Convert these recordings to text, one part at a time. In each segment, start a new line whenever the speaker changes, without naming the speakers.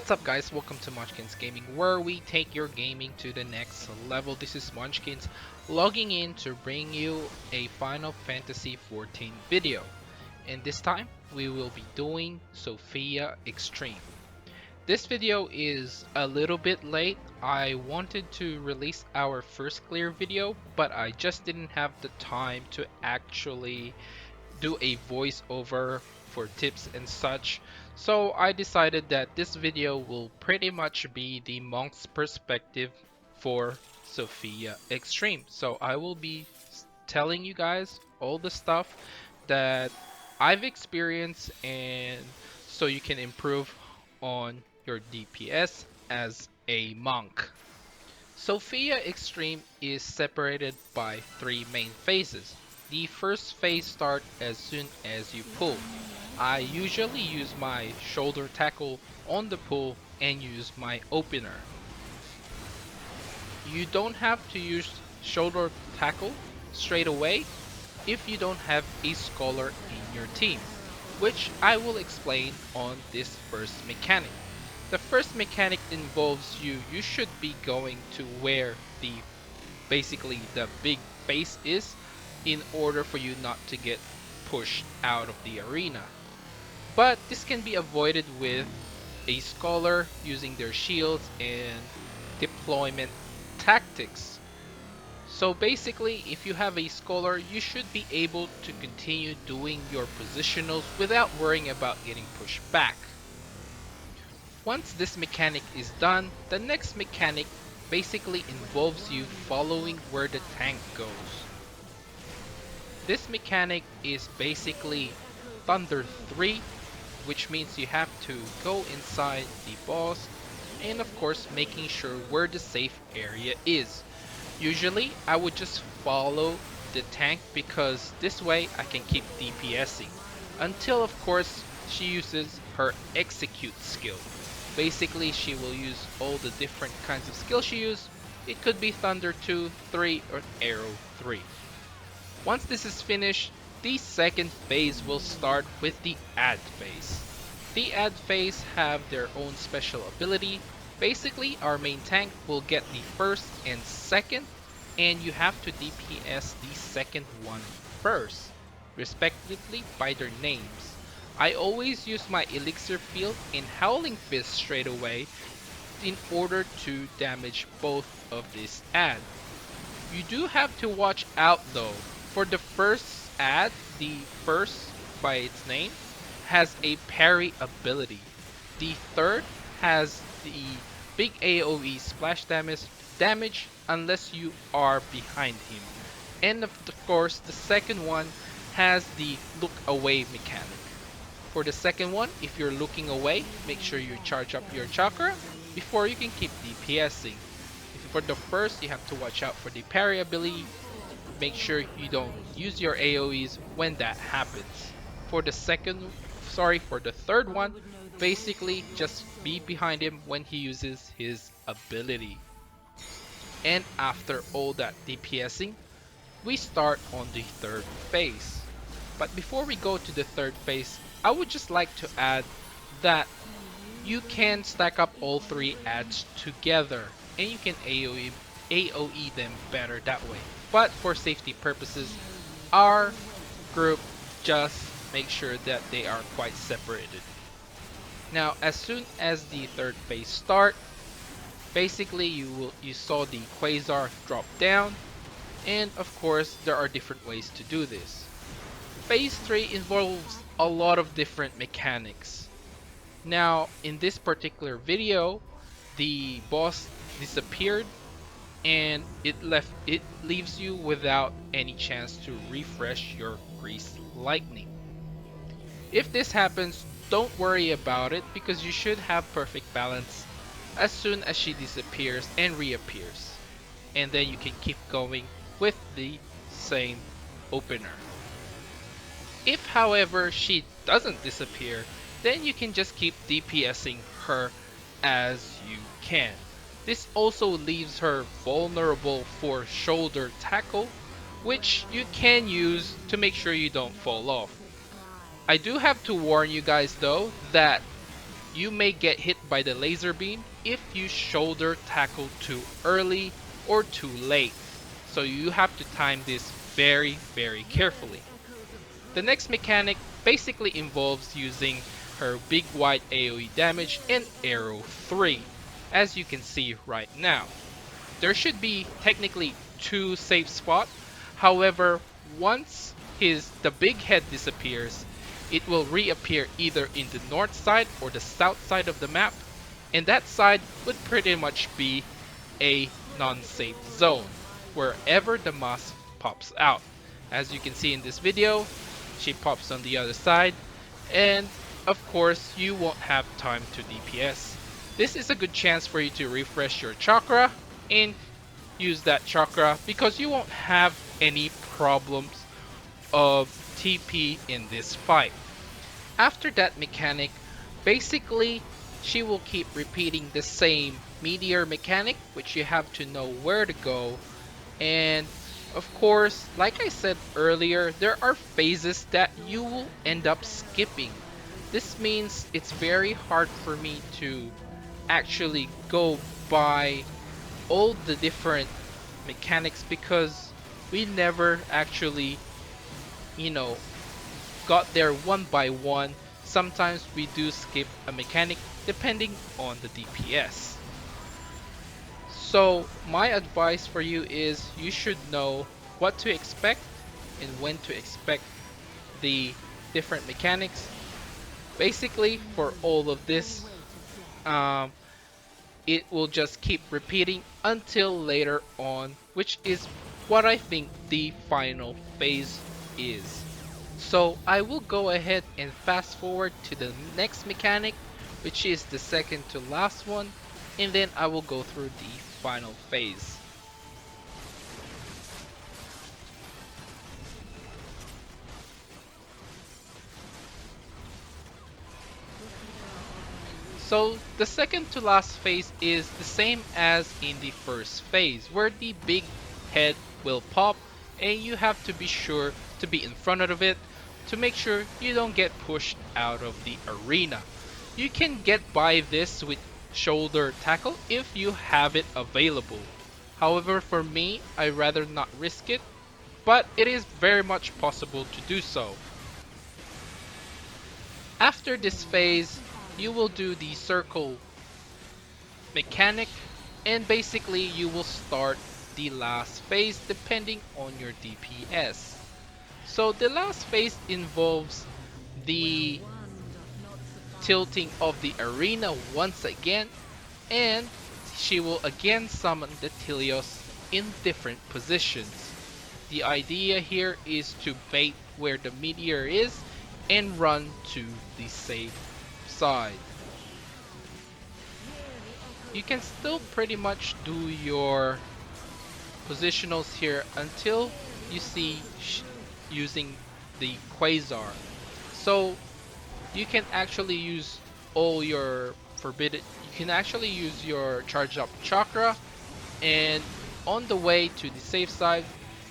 What's up guys, welcome to Monchkinz Gaming, where we take your gaming to the next level. This is Monchkinz logging in to bring you a Final Fantasy XIV video. And this time, we will be doing SOPHIA Extreme. This video is a little bit late. I wanted to release our first clear video, but I just didn't have the time to actually do a voiceover for tips and such. So I decided that this video will pretty much be the monk's perspective for SOPHIA Extreme. So I will be telling you guys all the stuff that I've experienced, and so you can improve on your DPS as a monk. SOPHIA Extreme is separated by three main phases. The first phase starts as soon as you pull. I usually use my shoulder tackle on the pull and use my opener. You don't have to use shoulder tackle straight away if you don't have a scholar in your team, which I will explain on this first mechanic. The first mechanic involves you should be going to where basically the big base is in order for you not to get pushed out of the arena. But this can be avoided with a scholar using their shields and deployment tactics. So basically, if you have a scholar, you should be able to continue doing your positionals without worrying about getting pushed back. Once this mechanic is done, the next mechanic basically involves you following where the tank goes. This mechanic is basically Thunder 3, which means you have to go inside the boss and of course making sure where the safe area is. Usually I would just follow the tank because this way I can keep DPSing until of course she uses her execute skill. Basically she will use all the different kinds of skills she uses. It could be Thunder 2, 3 or Arrow 3. Once this is finished, the second phase will start with the add phase. The add phase have their own special ability. Basically, our main tank will get the first and second, and you have to DPS the second one first, respectively by their names. I always use my Elixir Field and Howling Fist straight away in order to damage both of this add. You do have to watch out though. For the first add, the first by its name has a parry ability. The third has the big AoE splash damage unless you are behind him. And of course, the second one has the look away mechanic. For the second one, if you're looking away, make sure you charge up your chakra before you can keep DPSing. For the first, you have to watch out for the parry ability. Make sure you don't use your AoEs when that happens. For the third one, basically just be behind him when he uses his ability. And after all that DPSing, we start on the third phase. But before we go to the third phase, I would just like to add that you can stack up all three adds together and you can AoE them better that way. But for safety purposes, our group just make sure that they are quite separated. Now, as soon as the third phase start, basically you saw the Quasar drop down, and of course there are different ways to do this. Phase 3 involves a lot of different mechanics. Now, in this particular video, the boss disappeared and it leaves you without any chance to refresh your Grease Lightning. If this happens, don't worry about it because you should have perfect balance as soon as she disappears and reappears. And then you can keep going with the same opener. If however she doesn't disappear, then you can just keep DPSing her as you can. This also leaves her vulnerable for shoulder tackle, which you can use to make sure you don't fall off. I do have to warn you guys though that You may get hit by the laser beam if you shoulder tackle too early or too late. So you have to time this very carefully. The next mechanic basically involves using her big wide AoE damage and arrow 3, as you can see right now. There should be technically 2 safe spots, however once the big head disappears, it will reappear either in the north side or the south side of the map, and that side would pretty much be a non-safe zone, wherever the mask pops out. As you can see in this video, she pops on the other side, and of course you won't have time to DPS. This is a good chance for you to refresh your chakra and use that chakra because you won't have any problems of TP in this fight. After that mechanic, basically she will keep repeating the same meteor mechanic, which you have to know where to go. And of course, like I said earlier, there are phases that you will end up skipping. This means it's very hard for me to actually go by all the different mechanics because we never actually, got there one by one. Sometimes we do skip a mechanic depending on the DPS. So my advice for you is you should know what to expect and when to expect the different mechanics. Basically for all of this, it will just keep repeating until later on, which is what I think the final phase is. So I will go ahead and fast forward to the next mechanic, which is the second to last one, and then I will go through the final phase. So the second to last phase is the same as in the first phase, where the big head will pop and you have to be sure to be in front of it to make sure you don't get pushed out of the arena. You can get by this with shoulder tackle if you have it available. However, for me, I'd rather not risk it, but it is very much possible to do so. After this phase, you will do the circle mechanic, and basically you will start the last phase depending on your DPS. So the last phase involves the tilting of the arena once again, and she will again summon the Tilios in different positions. The idea here is to bait where the meteor is and run to the safe side. You can still pretty much do your positionals here until you see using the Quasar. So you can actually use all your forbidden, you can actually use your charge up chakra, and on the way to the safe side,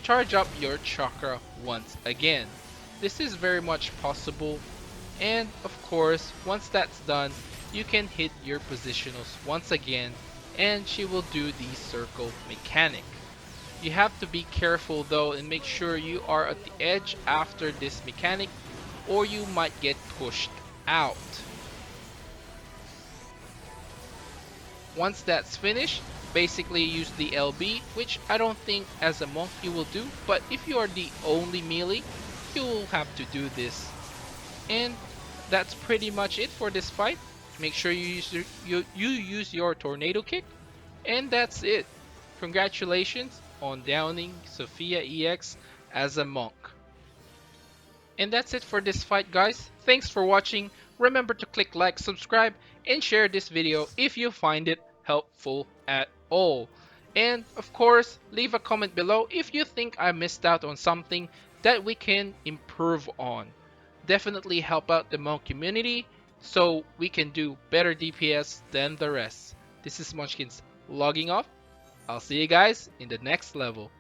charge up your chakra once again. This is very much possible, and of course once that's done, you can hit your positionals once again and she will do the circle mechanic. You have to be careful though and make sure you are at the edge after this mechanic or you might get pushed out. Once that's finished, basically use the LB, which I don't think as a monk you will do, but if you are the only melee, you will have to do this. And that's pretty much it for this fight. Make sure you use your tornado kick, and that's it. Congratulations on downing SOPHIA EX as a monk. And that's it for this fight, guys. Thanks for watching. Remember to click like, subscribe, and share this video if you find it helpful at all. And of course, leave a comment below if you think I missed out on something that we can improve on. Definitely help out the monk community so we can do better DPS than the rest. This is Monchkinz logging off. I'll see you guys in the next level.